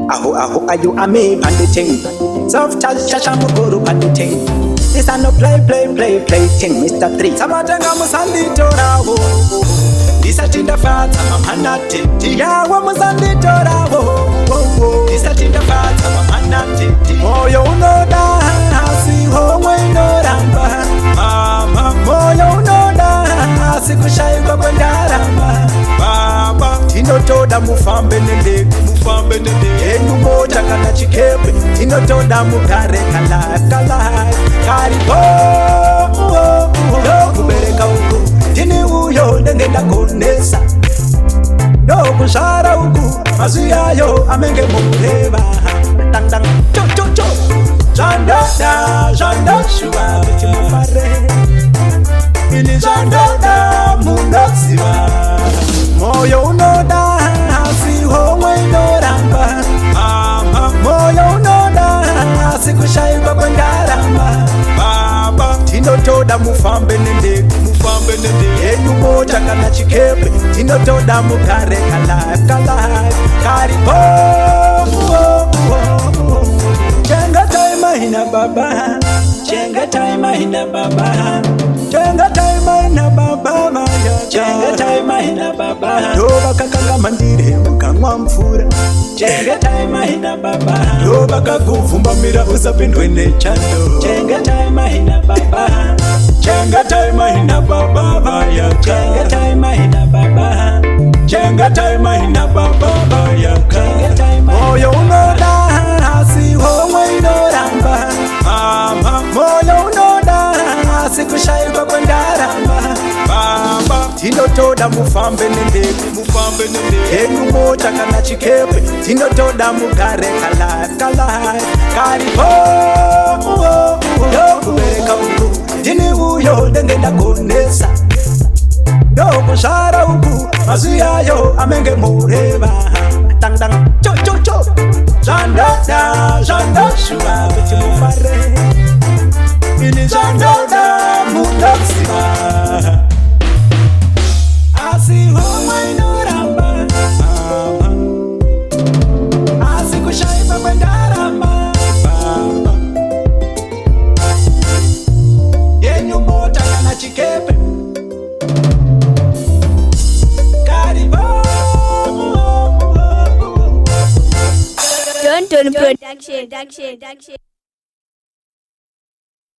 Aho, are you a me on the thing? Soft cha mukuru on the thing. This a no play thing, Mr. 3. Samatenga musandi torawo. This a tinda fata mamanate. Tiyawa musandi torawo. This a tinda fata mamanate. Moyo unoda hasi homwe inoramba. Mama moyo unoda hasi kushaiba kwendaramba. Baba tinotoda mufambe nende. Enu moja kana chikepe tinotoda mugare kalai karibo kubereka uku tini uyo ndengenda konesa no kushara uku mazuyayo amenge mureba tang cho janda shuba bitimufare ili janda munasiba moyo unoda hasi homwe inoramba moyo unoda hasi kushaiba kwendaramba baba tinotoda mufambe nende enu moja kana chikepe tinotoda mugare kalai karibo chenga taima hina baba chenga taima hina baba chenga taima hina baba maya chenga taima hina baba doba kakanga mandire mukamwa mfura chenga taima hina baba doba kakuvumba mira usapindwe nechando chenga taima hina baba chenga taima hina baba maya chenga taima hina baba chenga taima hina baba maya chenga taima moyo unoda hasi homwe inoramba moyo unoda hasi kushaiba kwendaramba baba tinotoda mufambe nende enu moja kana chikepe tinotoda mugare kalai karibo kubereka uku tini uyo ndengenda konesa ndo kushara uku mazuyayo amenge mureba tang cho janda shuba bitimufare ili janda munasiba asi homwe inoramba asi kushaiba kwendaramba yenyu mota kana chikepe Turn production.